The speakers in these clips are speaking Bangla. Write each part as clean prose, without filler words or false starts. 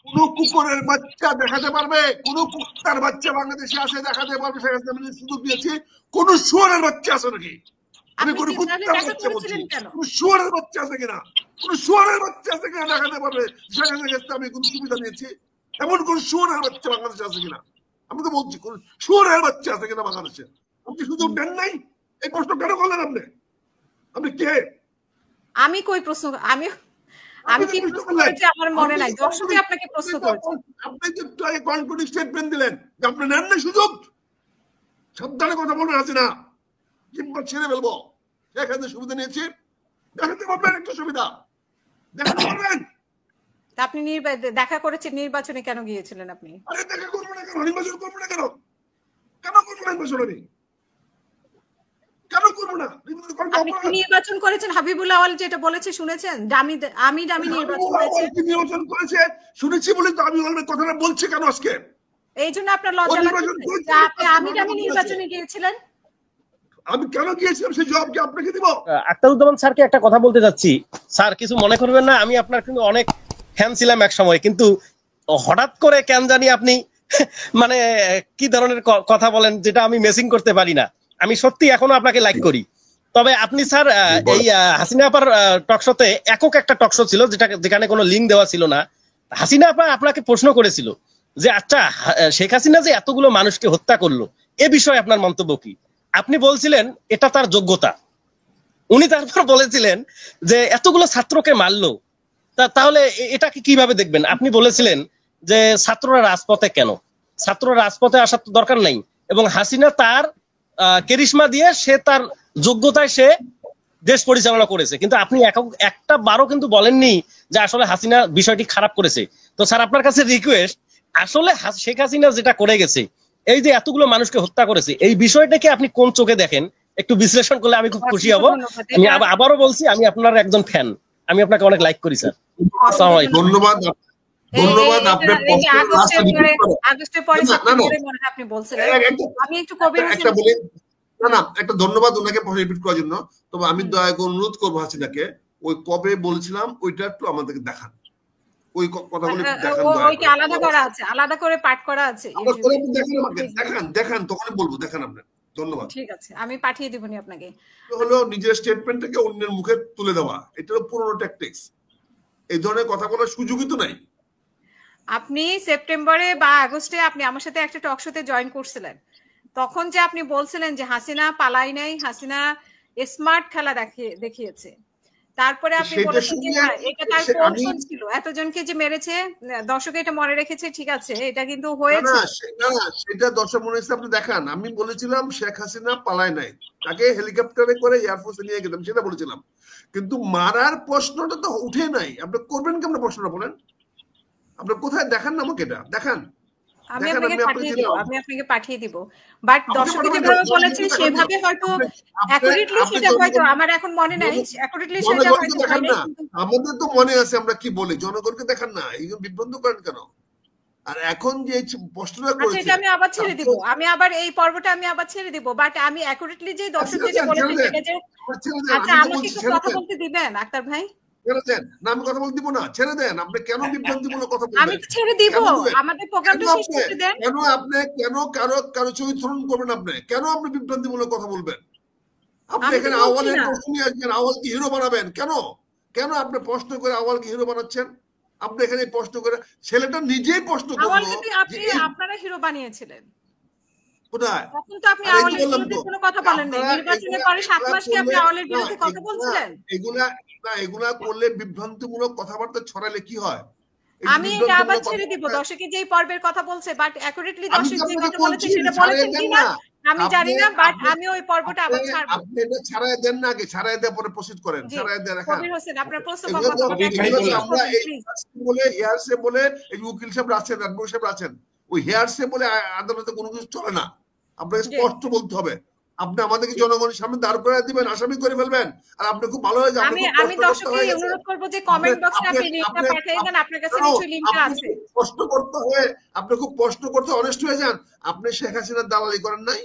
কোন কুকুরের বাচ্চা দেখাতে পারবে, কোন কুত্তার বাচ্চা বাংলাদেশে আসে দেখাতে পারবে শেখ হাসিনা সুযোগ দিয়েছি? কোন শুয়োরের বাচ্চা আছে নাকি? আমি কোন কুত্তার বাচ্চা বলছি, কোন শুয়োরের বাচ্চা আছে কিনা, কোন শুয়োরের বাচ্চা আছে কিনা দেখাতে পারবে শেখ হাসিনার কাছে আমি কোন সুবিধা নিয়েছি? এমন কোন শুয়োরের বাচ্চা বাংলাদেশে আছে কিনা? আমি তো বলছি কোন শুয়োরের বাচ্চা আছে কিনা বাংলাদেশে? আপনি সুযোগ দেন নাই, এই প্রশ্ন কেন করলেন আপনি? আপনি কে? আমি কই প্রশ্ন, আমি কি প্রশ্ন করেছি আমার মনে নাই, দর্শকই আপনাকে প্রশ্ন করেছে। আপনি যে একটু আগে কনক্লুডিং স্টেটমেন্ট দিলেন যে আপনি নেন না সুযোগ, সাবধানে কথা বলবেন আছে না, কিংবা ছেড়ে ফেলবো। দেখাতে সুবিধা নিয়েছি, দেখাতে পারবেন একটা সুবিধা, দেখাতে পারবেন। আপনি দেখা করেছেন, নির্বাচনে কেন গিয়েছিলেন আপনি? আরে দেখা করবো না কেন, নির্বাচন করবো না কেন, কেন করবো না নির্বাচন? আমি কেন করবো না নির্বাচন করেছেন? হাবিবুল্লাহ আওয়াল যেটা বলেছে শুনেছেন, আমি নির্বাচন করেছে শুনেছি বলে তো আমি কথাটা বলছি কেন আজকে? এই জন্য আপনার লজ্জা লাগছে আপনি আমি নির্বাচনে গিয়েছিলেন? আমি কেন গিয়েছিলাম সেই জবাব কি আপনাকে দিব? আখতারুজ্জামান স্যারকে একটা কথা বলতে যাচ্ছি। স্যার কিছু মনে করবেন না, আমি আপনার কিন্তু অনেক ফ্যান ছিলাম এক সময়, কিন্তু হঠাৎ করে কেন জানি আপনি মানে কি ধরনের কথা বলেন যেটা আমি মেসিং করতে পারি না। আমি সত্যি এখনো আপনাকে লাইক করি। তবে আপনি স্যার এই হাসিনা আপার টকশোতে একক একটা টকশো ছিল যেখানে কোনো লিঙ্ক দেওয়া ছিল না। হাসিনা আপা আপনাকে প্রশ্ন করেছিল যে আচ্ছা শেখ হাসিনা যে এতগুলো মানুষকে হত্যা করলো এ বিষয়ে আপনার মন্তব্য কি? আপনি বলছিলেন এটা তার যোগ্যতা। উনি তারপর বলেছিলেন যে এতগুলো ছাত্রকে মারলো, তাহলে এটাকে কিভাবে দেখবেন? আপনি বলেছিলেন যে ছাত্ররা রাজপথে কেন, ছাত্ররা রাজপথে আসার তো দরকার নাই, এবং হাসিনা তার কেরিশমা দিয়ে সে তার যোগ্যতায় সে দেশ পরিচালনা করেছে। কিন্তু আপনি একটা বারও কিন্তু বলেননি যে আসলে হাসিনা বিষয়টি খারাপ করেছে। তো স্যার আপনার কাছে রিকোয়েস্ট, আসলে শেখ হাসিনা যেটা করে গেছে, এই যে এতগুলো মানুষকে হত্যা করেছে, এই বিষয়টাকে আপনি কোন চোখে দেখেন একটু বিশ্লেষণ করলে আমি খুব খুশি হব। আমি আবারও বলছি আমি আপনার একজন ফ্যান, আমি আপনাকে অনেক লাইক করি স্যার। আসসালামু আলাইকুম। ধন্যবাদ, ধন্যবাদ। আপনার আগস্টের পরে সেপ্টেম্বরে মনে হয় আপনি বলছিলেন, আমি একটু কবির একটা বলি না একটা ধন্যবাদ ওনাকে রিপিট করার জন্য। তবে আমি দয়া করে অনুরোধ করবো হাসিনাকে ওই কবে বলছিলাম ওইটা একটু আমাদেরকে দেখান, ওই কথাগুলো দেখান, ওইটা আলাদা করা আছে, আলাদা করে পাঠ করা আছে, দেখান তখনই বলবো, দেখান আপনি। ধন্যবাদ। ঠিক আছে, আমি পাঠিয়ে দিব নি আপনাকে। হলো নিজের স্টেটমেন্টটাকে অন্যের মুখে তুলে দেওয়া, এটা পুরনো ট্যাকটিক্স। এই ধরনের কথা বলার সুযোগই তো নাই। আপনি সেপ্টেম্বরে বা আগস্টে আপনি আমার সাথে একটা টক শোতে জয়েন করছিলেন, তখন যে আপনি বলছিলেন যে হাসিনা পালাই নাই, হাসিনা স্মার্ট খেলা দেখিয়েছে। তারপরে আপনি বলেছেন যে এটা তার কৌশল ছিল, এতজনকে যে মেরেছে, দর্শক এটা মনে রেখেছে, ঠিক আছে, এটা কিন্তু হয়েছে না সেটা দর্শক মনে হচ্ছে আপনি দেখান। আমি বলেছিলাম শেখ হাসিনা পালায় নাই, তাকে হেলিকপ্টারে করে এয়ারফোর্সে নিয়ে গেলাম, সেটা বলেছিলাম। কিন্তু মারার প্রশ্নটা তো উঠে নাই। আপনি করবেন কেমন প্রশ্নটা বলেন? আপনি কোথায় দেখান না আমাকে, এটা দেখান। আমি আপনাকে পাঠিয়ে দিব, বাট দর্শক যেভাবে বলেছে সেভাবে হয়তো অ্যাকুরেটলি সেটা হয়তো আমার এখন মনে নাই, অ্যাকুরেটলি সেটা হয়তো দেখান না। আমাদের তো মনে আছে আমরা কি বলি, জনগণকে দেখান না। এই বিভ্রান্ত করেন কেন? আর এখন যে প্রশ্নটা করেছে এটা আমি আবার ছেড়ে দিব, আমি আবার এই পর্বটা আমি আবার ছেড়ে দিব, বাট আমি অ্যাকুরেটলি যে দর্শক যেটা বলেছে সেটা যে আচ্ছা আমাকে একটু কথা বলতে দিবেন আক্তার ভাই? ছেড়ে দেন না, আমি কথা বলতে দিব না, ছেড়ে দেন। আপনি কেন বিভ্রান্তিমূলক কথা বলবেন? আমি তো ছেড়ে দিব, আমাদের প্রোগ্রামটা শেষ করতে দেন। কেন আপনি কারো চরিত্র করবেন? আপনি কেন আপনি বিভ্রান্তিমূলক কথা বলবেন? আপনি এখানে আওয়ালের প্রশ্ন নিয়ে আসবেন, আওয়ালকে হিরো বানাবেন কেন? কেন আপনি প্রশ্ন করে আওয়ালকে হিরো বানাচ্ছেন? আপনি এখানে প্রশ্ন করে, ছেলেটা নিজেই প্রশ্ন করলো যে আপনারা হিরো বানিয়েছিলেন কোথায়? তখন তো আপনি আওয়ালের বিরুদ্ধে কোনো কথা বলেন না। নির্বাচনের পরে 7 মাস কি আপনি আওয়ালের বিরুদ্ধে কথা বলছিলেন? এগুলা করলে বিভ্রান্তিমূলক কথাবার্তা ছড়ালে কি হয়? আমি এটা আবার ছেড়ে দিব, দর্শকে যেই পর্বের কথা বলছে, বাট অ্যাকুরেটলি দর্শক যে কথা বলেছে সেটা বলেছেন কিনা আমি জানি না, বাট আমি ওই পর্বটা আবার ছাড়ব। আপনি এটা ছাড়াই দেন না, আগে ছাড়াই দেন, পরে প্রসিড করেন। ছাড়াই দেন। কবির হোসেন আপনার প্রশ্ন আমরা এই বলে হেয়ারসে বলে এই উকিল সাহেব আছেন, অ্যাডভোকেট সাহেব আছেন, ওই হেয়ারসে বলে আদালতে কোনো কিছু চলে না। আপনাকে স্পষ্ট বলতে হবে। আপনি আমাদেরকে জনগণের সামনে দাঁড় করে দিবেন, আসামি করে ফেলবেন, আর আপনি খুব ভালো হয়ে যাবেন। আমি দর্শককে অনুরোধ করব যে কমেন্ট বক্সে আপনি লিংকটা পাঠিয়ে দেন, আপনার কাছে নিশ্চয়ই লিংকটা আছে। প্রশ্ন করতে হয়, আপনি খুব প্রশ্ন করতে অনেস্ট হয়ে যান। আপনি শেখ হাসিনার দালালি করেন নাই?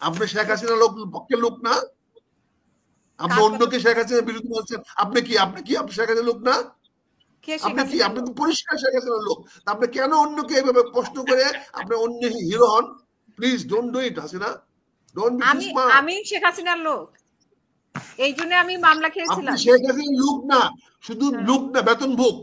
আপনি শেখ হাসিনা পক্ষের লোক না? আপনি অন্যকে শেখ হাসিনার বিরুদ্ধে বলছেন, আপনি কি শেখ হাসিনার লোক না? কে শেখ আপনি কি হাসিনার আপনি লোক? তো পরিষ্কার শেখ হাসিনার লোক। আপনি কেন অন্যকে এইভাবে প্রশ্ন করে আপনি অন্য হিরো হন? Please don't do it Hasina, don't be too smart. আমি শেখ হাসিনার লোক, এই জন্য আমি মামলা আপনি খেয়েছিলাম। শেখ হাসিনার লোক না, শুধু লোক না, বেতনভোগ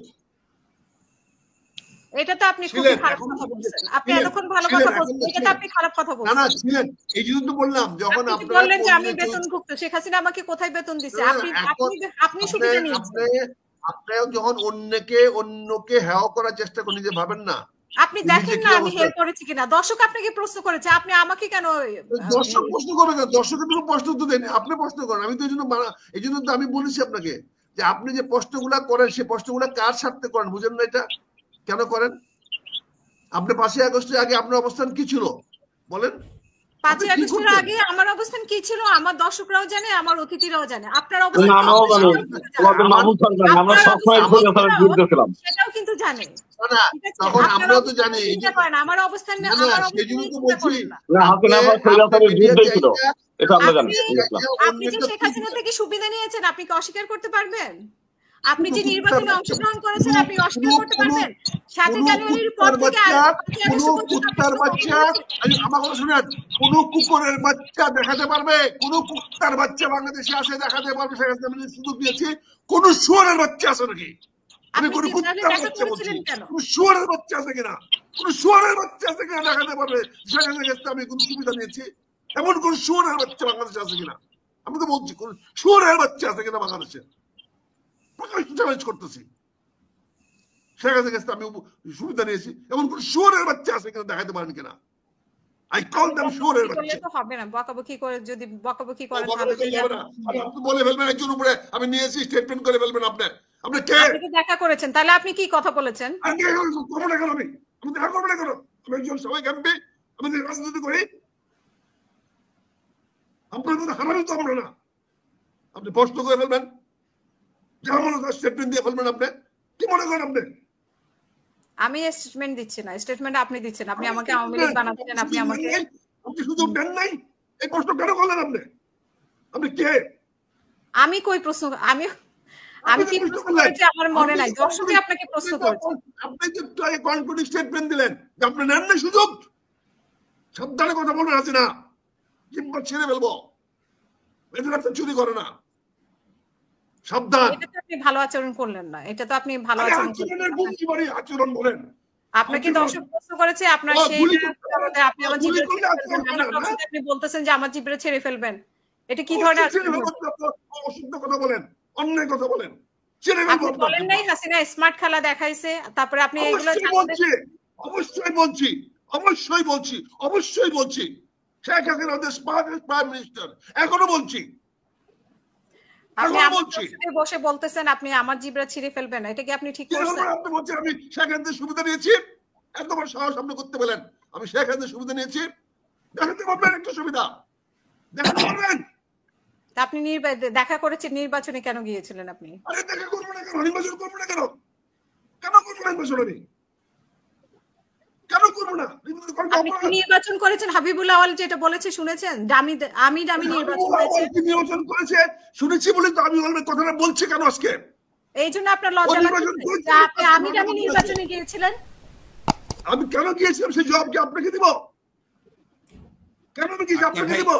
এটা তো আপনি খুবই ছিলেন, খারাপ এখন কথা বলছেন। আপনি ছিলেন, এতক্ষণ ভালো ছিলেন, কথা এখন বলছেন, তো এটা তো ছিলেন। আপনি খারাপ কথা না না বলছেন। ছিলেন, এই জন্য তো বললাম যখন আপনি যে আপনারা বললেন যে আমি কর্মী চলছে, বেতনভুক্ত, শেখ হাসিনা আমাকে কোথায় বেতন দিছে? না, আপনি এখন আপনি সুবিধা নিয়েছেন। আপনি যখন অন্যকে হেয় করার চেষ্টা করেন, নিজে ভাবেন না আপনি যে দেখেন নিজে না কি আমি অবস্থা। হেল্প করেছি কিনা। দর্শক আপনাকে প্রশ্ন করেছে, আপনি আমাকে কেন দর্শক প্রশ্ন করবে না, দর্শকের তো প্রশ্ন তো দেন, আপনি প্রশ্ন করেন। আমি তো এই জন্য তো আমি বলেছি আপনাকে যে আপনি যে প্রশ্নগুলা করেন সেই প্রশ্নগুলা কার স্বার্থে করেন, বুঝেন না এটা কেন করেন? আপনি 5ই আগস্টের আগে আপনার অবস্থান কি ছিল বলেন? 5ই আগস্টের আগে আমার অবস্থান কি ছিল আমার দর্শকরাও জানে, আমার অতিথিরাও জানে। আপনার আমরাও জানি, আমাদের মাহমুদ খান জানে, আমরা সবসময় স্বৈরাচারের বিরুদ্ধে ছিলাম। সেটাও কিন্তু জানে। না, তখন আমরাও তো জানি। আমার অবস্থান সেই জন্য তো বলছি না, হাসিনা আবার স্বৈরাচারের বিরুদ্ধেই ছিল, এটা আমরা জানি। আপনি যে শেখ হাসিনা থেকে সুবিধা নিয়েছেন, আপনি কি অস্বীকার করতে পারবেন? আপনি যে নির্বাচনে অংশগ্রহণ করেছেন, আপনি অস্বীকার করতে পারবেন? 7 জানুয়ারির পর থেকে কুত্তার বাচ্চা, আমার কথা শুনেন, কোন কুকুরের বাচ্চা দেখাতে পারবে, কোন কুত্তার বাচ্চা বাংলাদেশে আছে দেখাতে পারবে শেখ হাসিনা সুযোগ দিয়েছি? কোন শুয়োরের বাচ্চা আছে নাকি? আমি কোন কুত্তার বাচ্চা বলছি, কোন শুয়োরের বাচ্চা আছে কিনা, কোন শুয়োরের বাচ্চা আছে কিনা দেখাতে পারবে শেখ হাসিনার কাছে আমি কোন সুবিধা নিয়েছি? এমন কোন শুয়োরের বাচ্চা বাংলাদেশে আছে কিনা? আমি তো বলছি কোন শুয়োরের বাচ্চা আছে কিনা বাংলাদেশে? চ্যালেঞ্জ করতেছি, শেখ হাসিনার কাছে আমি সুবিধা নিয়েছি এমন কোন শুয়োরের বাচ্চা আছে কিনা দেখাতে পারেন কিনা? আই কল দেম শুয়োরের বাচ্চা। তো হবে না, বকাবকি করে যদি বকাবকি করেন আপনি বলে ফেলবেন একজন উপরে আমি নিয়েছি, স্টেটমেন্ট করে ফেলবেন। আপনি কে? আপনি তো দেখা করেছেন, তাহলে আপনি কি কথা বলেছেন? আমি দেখা করবো না কেন? আমি দেখা করবো না কেন? আমি একজন সবাই এমপি, আমি রাজনীতি করি। আপনার মতো হারামি তো আমরা না। আপনি প্রশ্ন করে ফেলবেন, যা মনে করেন স্টেটমেন্ট দিয়ে ফেলবেন। আপনি কি মনে করেন? আমি স্টেটমেন্ট দিচ্ছি না, স্টেটমেন্ট আপনি দিচ্ছেন। আপনি আমাকে আওয়ামী লীগ বানাচ্ছেন, আপনি আমাকে আপনি সুযোগ দেন নাই। এই প্রশ্ন কেন করলেন আপনি কে? আমি কই প্রশ্ন, আমি কি প্রশ্ন করেছি আমার মনে নাই। দর্শকই আপনাকে প্রশ্ন করেছে। আপনি যে কন্ট্রোডিক স্টেটমেন্ট দিলেন যে আপনি নেন না সুযোগ। সাবধানে কথা বলবেন হাসিনা, কিংবা ছেড়ে ফেলবো। এদের আপনি চুরি করে না, সাবধান। এটা তো আপনি ভালো আচরণ করলেন না, এটা তো আপনি ভালো আচরণ করলেন। আচরণ বলেন আপনাকে দর্শক প্রশ্ন করেছে, আপনার সেই আপনি আমার জিভে আপনি বলতেছেন যে আমার জিভে ছেড়ে ফেলবেন। এটা কি ধরনের অশুদ্ধ কথা বলেন, অন্যায় কথা বলেন। আপনি বলেন নাই হাসিনা স্মার্ট খেলা দেখাইছে, তারপরে আপনি এগুলো অবশ্যই বলছি, অবশ্যই বলছি, অবশ্যই বলছি। শেখ হাসিনা আমাদের স্মার্টেস্ট প্রাইম মিনিস্টার, এখনো বলছি। বসে বলতেছেন আপনি আমার জিব্রা ছিঁড়ে ফেলবেন, এটা কি আপনি ঠিক করছেন? আপনি বলছেন আমি শেখ হাসিনার সুবিধা নিয়েছি, এত বড় সাহস আপনি করতে বলেন আমি শেখ হাসিনার সুবিধা নিয়েছি? দেখাতে পারবেন একটা সুবিধা? দেখাতে পারবেন? আপনি দেখা করেছেন, নির্বাচনে কেন গিয়েছিলেন আপনি? আরে দেখা করবো না কেন? নির্বাচন করবো না কেন? কেন করবো না নির্বাচন? আমি কেন করবো না? নির্বাচন করেছেন, হাবিবুল আওয়াল যেটা বলেছে শুনেছেন? আমি নির্বাচন করেছে শুনেছি বলে তো আমি কথাটা বলছি কেন আজকে? এই জন্য আপনার লজ্জা লাগছে আপনি আমি নির্বাচনে গিয়েছিলেন? আমি কেন গিয়েছিলাম সেই জবাব কি আপনাকে দিব? কেন আমি কি আপনাকে দিব?